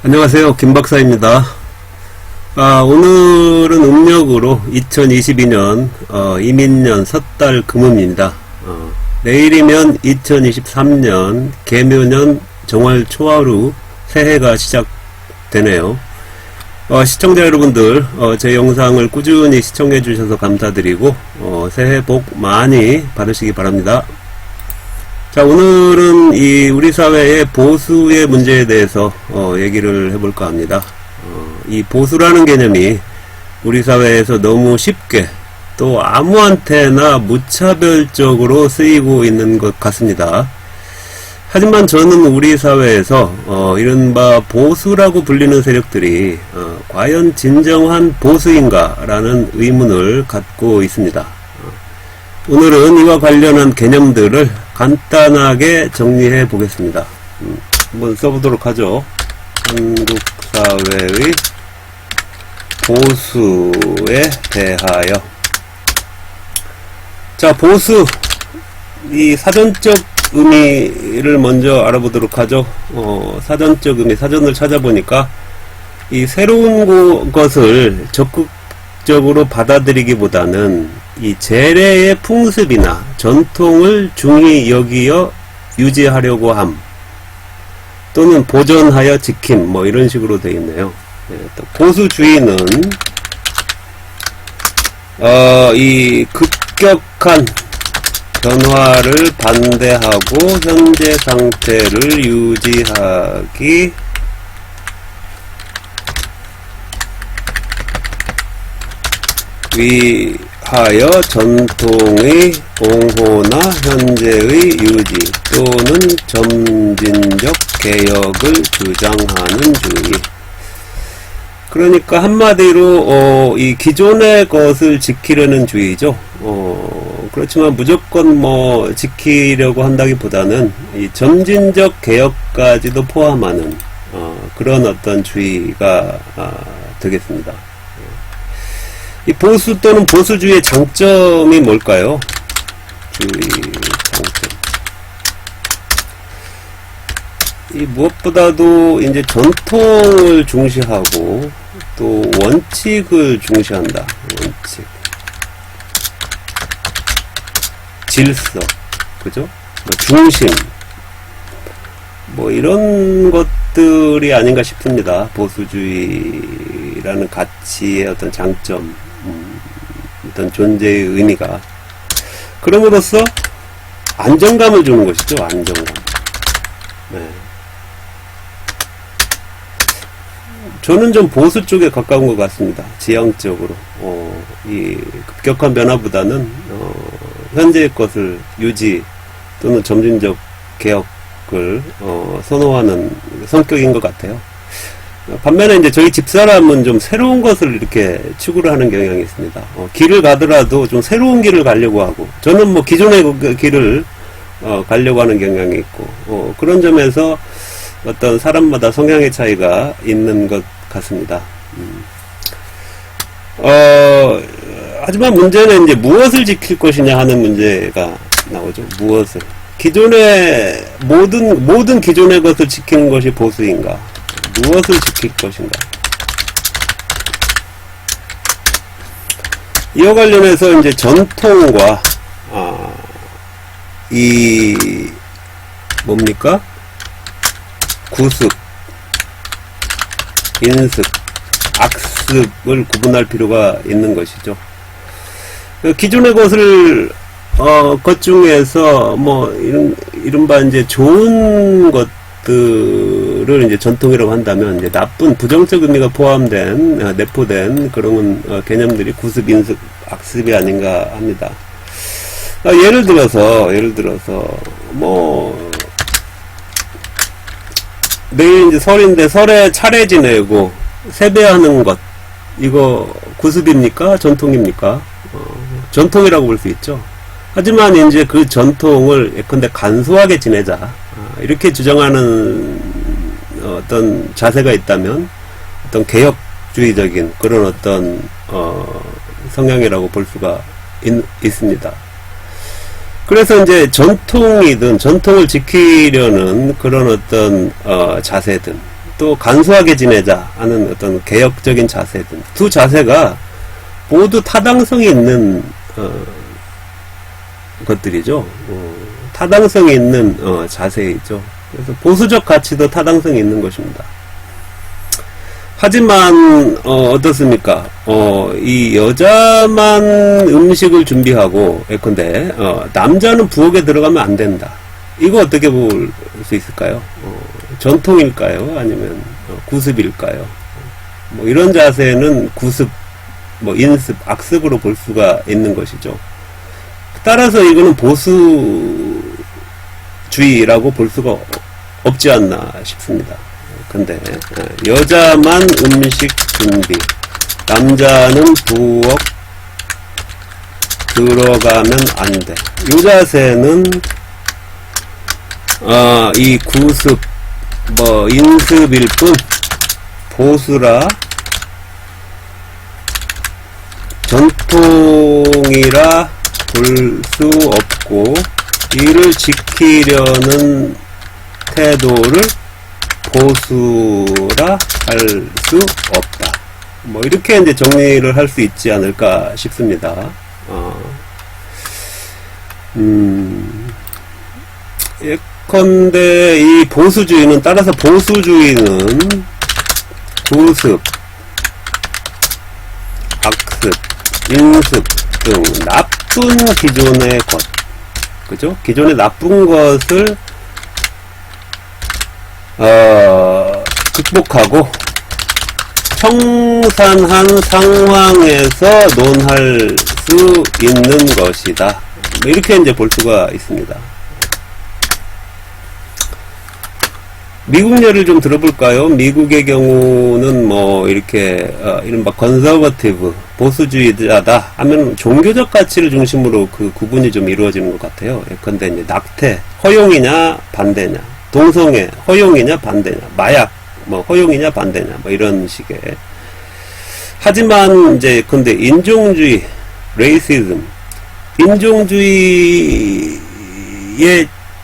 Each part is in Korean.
안녕하세요, 김 박사입니다. 오늘은 음력으로 2022년 이민년 섣달 금음입니다. 내일이면 2023년 개묘년 정월 초하루 새해가 시작되네요. 시청자 여러분들, 제 영상을 꾸준히 시청해 주셔서 감사드리고 새해 복 많이 받으시기 바랍니다. 자, 오늘은 우리 사회의 보수의 문제에 대해서 얘기를 해볼까 합니다. 이 보수라는 개념이 우리 사회에서 너무 쉽게 또 아무한테나 무차별적으로 쓰이고 있는 것 같습니다. 하지만 저는 우리 사회에서 이른바 보수라고 불리는 세력들이 과연 진정한 보수인가 라는 의문을 갖고 있습니다. 오늘은 이와 관련한 개념들을 간단하게 정리해 보겠습니다. 한번 써보도록 하죠. 한국 사회의 보수에 대하여. 자, 보수, 이 사전적 의미를 먼저 알아보도록 하죠. 사전적 의미, 사전을 찾아보니까 이 새로운 것을 적극적으로 받아들이기보다는 이 재래의 풍습이나 전통을 중히 여기어 유지하려고 함, 또는 보존하여 지킴, 뭐 이런 식으로 되어 있네요. 또 보수주의는 이 급격한 변화를 반대하고 현재 상태를 유지하기 위하여 전통의 옹호나 현재의 유지 또는 점진적 개혁을 주장하는 주의. 그러니까 한마디로 이 기존의 것을 지키려는 주의죠. 그렇지만 무조건 뭐 지키려고 한다기보다는 이 점진적 개혁까지도 포함하는 그런 어떤 주의가 되겠습니다. 이 보수 또는 보수주의의 장점이 뭘까요? 주의 장점. 이 무엇보다도 이제 전통을 중시하고 또 원칙을 중시한다. 원칙. 질서. 그죠? 중심. 뭐 이런 것들이 아닌가 싶습니다. 보수주의라는 가치의 어떤 장점. 어떤 존재의 의미가. 그럼으로써 안정감을 주는 것이죠. 안정감. 네. 저는 좀 보수 쪽에 가까운 것 같습니다. 지향적으로. 이 급격한 변화보다는 현재의 것을 유지 또는 점진적 개혁을 선호하는 성격인 것 같아요. 반면에 이제 저희 집사람은 좀 새로운 것을 이렇게 추구를 하는 경향이 있습니다. 길을 가더라도 좀 새로운 길을 가려고 하고, 저는 뭐 기존의 그 길을 가려고 하는 경향이 있고, 그런 점에서 어떤 사람마다 성향의 차이가 있는 것 같습니다. 하지만 문제는 이제 무엇을 지킬 것이냐 하는 문제가 나오죠. 무엇을. 기존의, 모든 기존의 것을 지키는 것이 보수인가? 무엇을 지킬 것인가? 이와 관련해서 이제 전통과, 뭡니까? 구습, 인습, 악습을 구분할 필요가 있는 것이죠. 기존의 것을, 것 중에서, 뭐, 이른바 이제 좋은 것들을 이제 전통이라고 한다면, 이제 나쁜, 부정적 의미가 포함된, 내포된 그런 개념들이 구습, 인습, 악습이 아닌가 합니다. 예를 들어서, 뭐, 내일 이제 설인데 설에 차례 지내고 세배하는 것, 이거 구습입니까? 전통입니까? 전통이라고 볼 수 있죠. 하지만 이제 그 전통을 예컨대 간소하게 지내자, 이렇게 주장하는 어떤 자세가 있다면 어떤 개혁주의적인 그런 어떤 성향이라고 볼 수가 있습니다. 그래서 이제 전통이든 전통을 지키려는 그런 어떤 자세든 또 간소하게 지내자 하는 어떤 개혁적인 자세 등 두 자세가 모두 타당성이 있는 것들이죠. 타당성이 있는 자세이죠. 그래서 보수적 가치도 타당성이 있는 것입니다. 하지만 어떻습니까? 이 여자만 음식을 준비하고 예컨대 남자는 부엌에 들어가면 안 된다. 이거 어떻게 볼 수 있을까요? 전통일까요? 아니면 구습일까요? 뭐 이런 자세는 구습, 뭐 인습, 악습으로 볼 수가 있는 것이죠. 따라서 이거는 보수주의라고 볼 수가 없지 않나 싶습니다. 근데 여자만 음식 준비, 남자는 부엌 들어가면 안 돼. 이 자세는 이 구습, 뭐 인습일 뿐 보수라 전통이라 볼 수 없고 이를 지키려는 태도를 보수라 할 수 없다. 뭐 이렇게 이제 정리를 할 수 있지 않을까 싶습니다. 예컨대 이 보수주의는 따라서 보수주의는 구습, 악습, 인습 등 나쁜 기존의 것, 그죠? 기존의 나쁜 것을 극복하고 청산한 상황에서 논할 수 있는 것이다. 뭐 이렇게 이제 볼 수가 있습니다. 미국 예를 좀 들어볼까요? 미국의 경우는 뭐 이렇게 이른바 컨서버티브 보수주의자다 하면 종교적 가치를 중심으로 그 구분이 좀 이루어지는 것 같아요. 예컨대 이제 낙태 허용이냐 반대냐, 동성애 허용이냐 반대냐, 마약 뭐 허용이냐 반대냐 뭐 이런 식의. 하지만 이제 근데 인종주의, 레이시즘, 인종주의에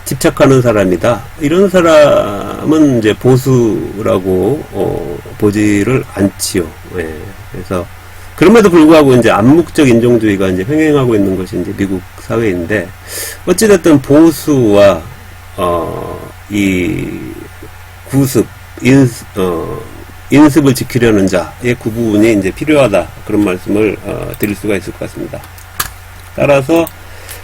집착하는 사람이다. 이런 사람은 이제 보수라고 보지를 않지요. 예. 그래서 그럼에도 불구하고 이제 암묵적 인종주의가 이제 횡행하고 있는 것이 이제 미국 사회인데 어찌됐든 보수와 이 구습, 인습을 지키려는 자의 구분이 이제 필요하다. 그런 말씀을 드릴 수가 있을 것 같습니다. 따라서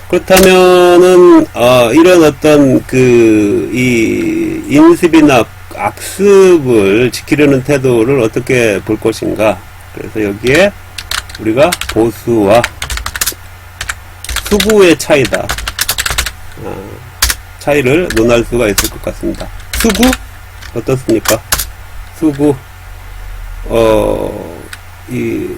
그렇다면은 이런 어떤 이 인습이나 악습을 지키려는 태도를 어떻게 볼 것인가. 그래서 여기에 우리가 보수와 수구의 차이다. 차이를 논할 수가 있을 것 같습니다. 수구 어떻습니까? 수구 이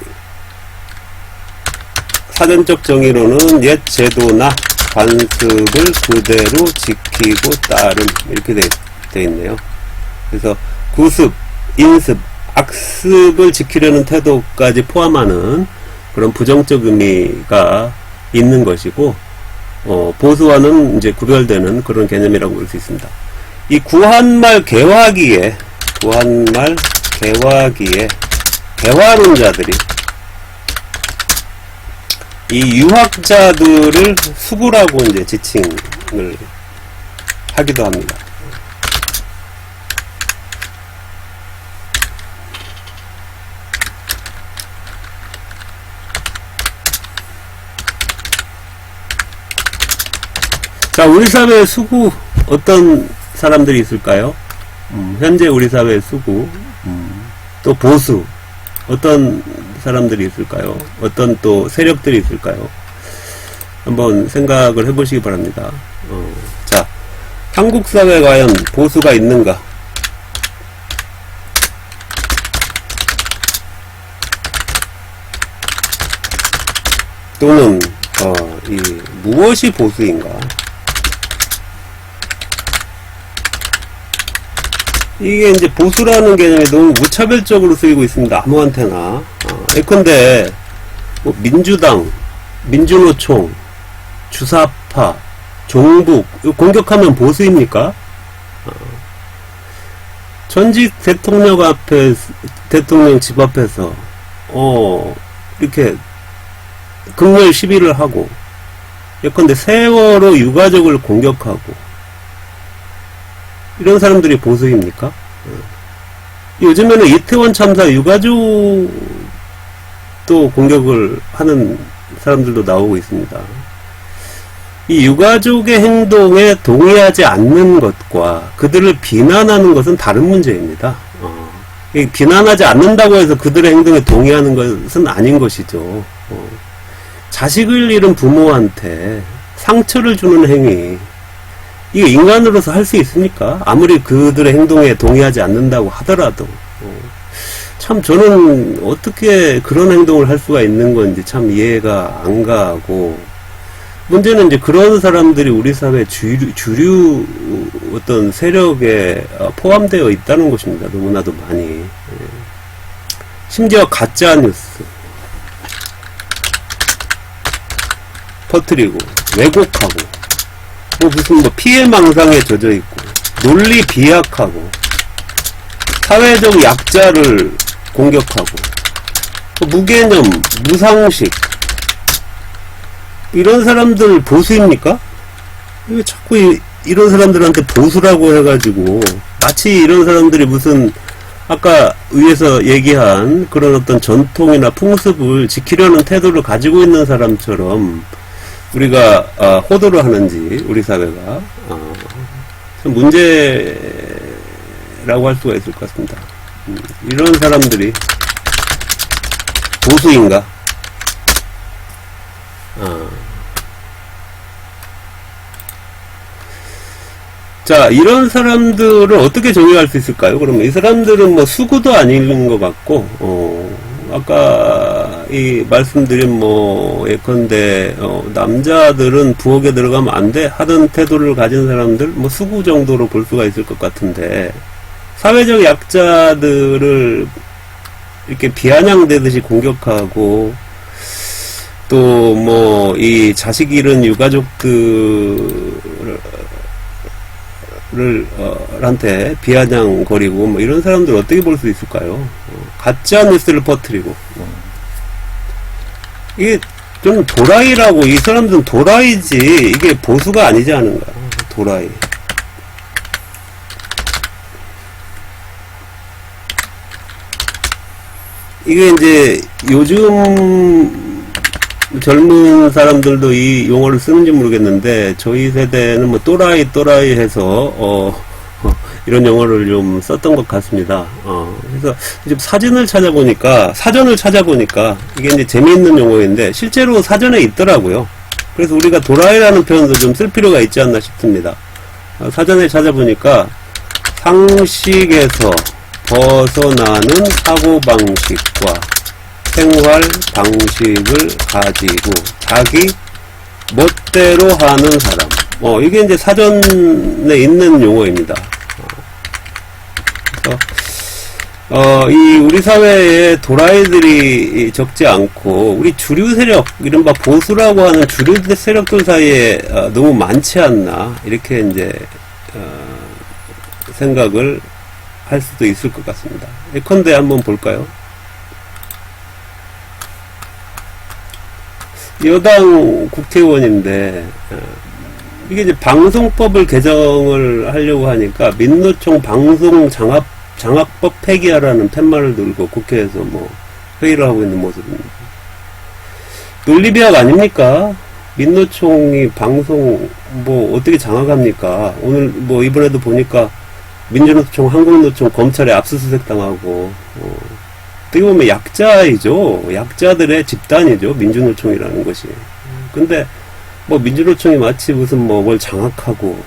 사전적 정의로는 옛 제도나 관습을 그대로 지키고 따름 이렇게 돼 있네요. 그래서 구습, 인습, 악습을 지키려는 태도까지 포함하는 그런 부정적 의미가 있는 것이고 보수와는 이제 구별되는 그런 개념이라고 볼 수 있습니다. 이 구한말 개화기에 개화론자들이 이 유학자들을 수구라고 이제 지칭을 하기도 합니다. 자, 우리 사회의 수구 어떤 사람들이 있을까요? 현재 우리 사회의 수구, 또 보수 어떤 사람들이 있을까요? 어떤 또 세력들이 있을까요? 한번 생각을 해보시기 바랍니다. 자, 한국 사회에 과연 보수가 있는가? 또는 무엇이 보수인가? 이게 이제 보수라는 개념이 너무 무차별적으로 쓰이고 있습니다. 아무한테나. 예컨대 뭐 민주당, 민주노총, 주사파, 종북 이거 공격하면 보수입니까? 전직 대통령 집 앞에서, 이렇게, 극렬 시비를 하고, 예컨대 세월호 유가족을 공격하고, 이런 사람들이 보수입니까? 요즘에는 이태원 참사 유가족도 공격을 하는 사람들도 나오고 있습니다. 이 유가족의 행동에 동의하지 않는 것과 그들을 비난하는 것은 다른 문제입니다. 비난하지 않는다고 해서 그들의 행동에 동의하는 것은 아닌 것이죠. 자식을 잃은 부모한테 상처를 주는 행위, 이게 인간으로서 할 수 있습니까? 아무리 그들의 행동에 동의하지 않는다고 하더라도. 참 저는 어떻게 그런 행동을 할 수가 있는 건지 참 이해가 안 가고, 문제는 이제 그런 사람들이 우리 사회 주류 어떤 세력에 포함되어 있다는 것입니다. 너무나도 많이. 심지어 가짜 뉴스 퍼뜨리고 왜곡하고, 무슨 피해망상에 젖어 있고, 논리 비약하고, 사회적 약자를 공격하고, 무개념, 무상식, 이런 사람들 보수입니까? 왜 자꾸 이런 사람들한테 보수라고 해가지고, 마치 이런 사람들이 무슨, 아까 위에서 얘기한 그런 어떤 전통이나 풍습을 지키려는 태도를 가지고 있는 사람처럼, 우리가 호도를 하는지 우리 사회가 좀 문제라고 할 수가 있을 것 같습니다. 이런 사람들이 보수인가? 자, 이런 사람들을 어떻게 정의할 수 있을까요? 그러면 이 사람들은 뭐 수구도 아닌 것 같고, 아까 이 말씀드린 예컨대 남자들은 부엌에 들어가면 안 돼 하던 태도를 가진 사람들 수구 정도로 볼 수가 있을 것 같은데, 사회적 약자들을 이렇게 비아냥대듯이 공격하고, 또 이 자식 잃은 유가족들한테 비아냥거리고 이런 사람들 어떻게 볼 수 있을까요? 가짜 뉴스를 퍼뜨리고, 이게 좀 도라이라고, 이 사람들은 도라이지 이게 보수가 아니지 않은가. 도라이. 이게 이제 요즘 젊은 사람들도 이 용어를 쓰는지 모르겠는데, 저희 세대는 또라이 해서 이런 용어를 좀 썼던 것 같습니다. 그래서 지금 사전을 찾아보니까 이게 이제 재미있는 용어인데 실제로 사전에 있더라고요. 그래서 우리가 도라이라는 표현도 좀 쓸 필요가 있지 않나 싶습니다. 사전에 찾아보니까 상식에서 벗어나는 사고방식과 생활 방식을 가지고 자기 멋대로 하는 사람. 이게 이제 사전에 있는 용어입니다. 이 우리 사회에 도라이들이 적지 않고, 우리 주류 세력, 이른바 보수라고 하는 주류 세력들 사이에 너무 많지 않나, 이렇게 이제 생각을 할 수도 있을 것 같습니다. 예컨대 한번 볼까요? 여당 국회의원인데, 이게 이제 방송법을 개정을 하려고 하니까 민노총 방송 장악법 폐기하라는 팻말을 들고 국회에서 회의를 하고 있는 모습입니다. 논리비약 아닙니까? 민노총이 방송 어떻게 장악합니까? 오늘 이번에도 보니까 민주노총, 한국노총 검찰에 압수수색 당하고, 어떻게 보면 약자이죠. 약자들의 집단이죠. 민주노총이라는 것이. 근데 민주노총이 마치 무슨 뭘 장악하고,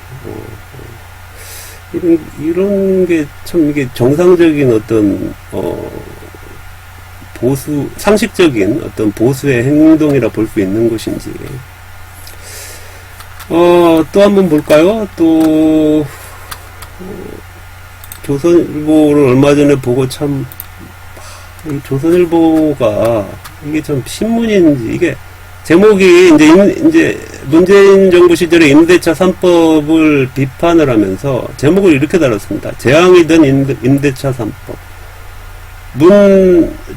이런 게 참 이게 정상적인 어떤 보수, 상식적인 어떤 보수의 행동이라 볼 수 있는 것인지. 또 한번 볼까요? 또 조선일보를 얼마 전에 보고 이 조선일보가 이게 참 신문인지, 이게 제목이 이제 문재인 정부 시절에 임대차 3법을 비판을 하면서 제목을 이렇게 달았습니다. 재앙이 된 임대차 3법.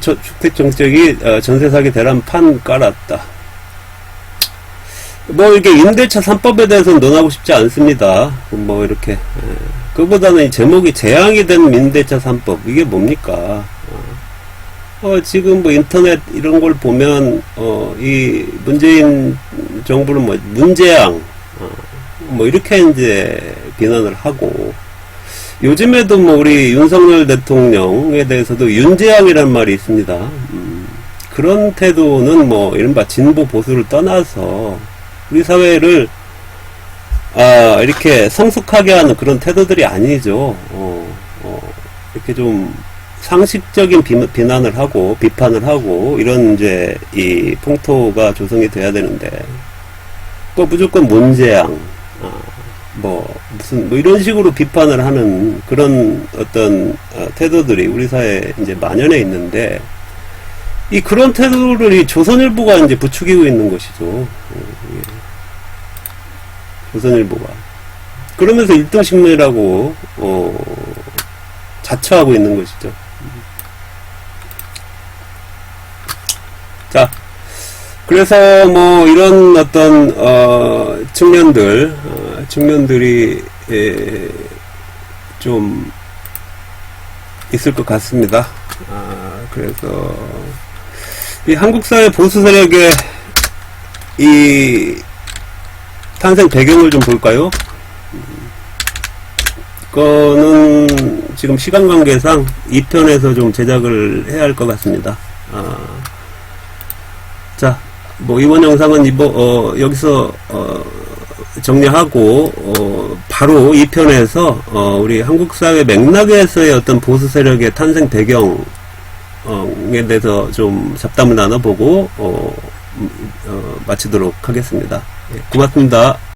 주택 정책이 전세 사기 대란 판 깔았다. 뭐 이렇게 임대차 3법에 대해서는 논하고 싶지 않습니다. 뭐 이렇게 그보다는 이 제목이 재앙이 된 임대차 3법 이게 뭡니까? 지금 뭐 인터넷 이런 걸 보면 이 문재인 정부는 뭐 문재앙 뭐 이렇게 이제 비난을 하고, 요즘에도 뭐 우리 윤석열 대통령에 대해서도 윤재앙이라는 말이 있습니다. 그런 태도는 뭐 이른바 진보 보수를 떠나서 우리 사회를 이렇게 성숙하게 하는 그런 태도들이 아니죠. 이렇게 좀 상식적인 비난을 하고 비판을 하고 이런 이제 이 풍토가 조성이 돼야 되는데, 뭐 무조건 문재앙 뭐 무슨 뭐 이런 식으로 비판을 하는 그런 어떤 태도들이 우리 사회에 이제 만연해 있는데, 이 그런 태도를 이 조선일보가 이제 부추기고 있는 것이죠. 조선일보가 그러면서 1등 신문이라고 자처하고 있는 것이죠. 자, 그래서 뭐 이런 어떤 측면들이 좀 있을 것 같습니다. 그래서 이 한국 사회 보수 세력의 이 탄생 배경을 좀 볼까요? 이거는 지금 시간 관계상 2편에서 좀 제작을 해야 할 것 같습니다. 자, 뭐 이번 영상은 여기서 정리하고 바로 2편에서 우리 한국 사회 맥락에서의 어떤 보수 세력의 탄생 배경에 대해서 좀 잡담을 나눠보고 마치도록 하겠습니다. 고맙습니다.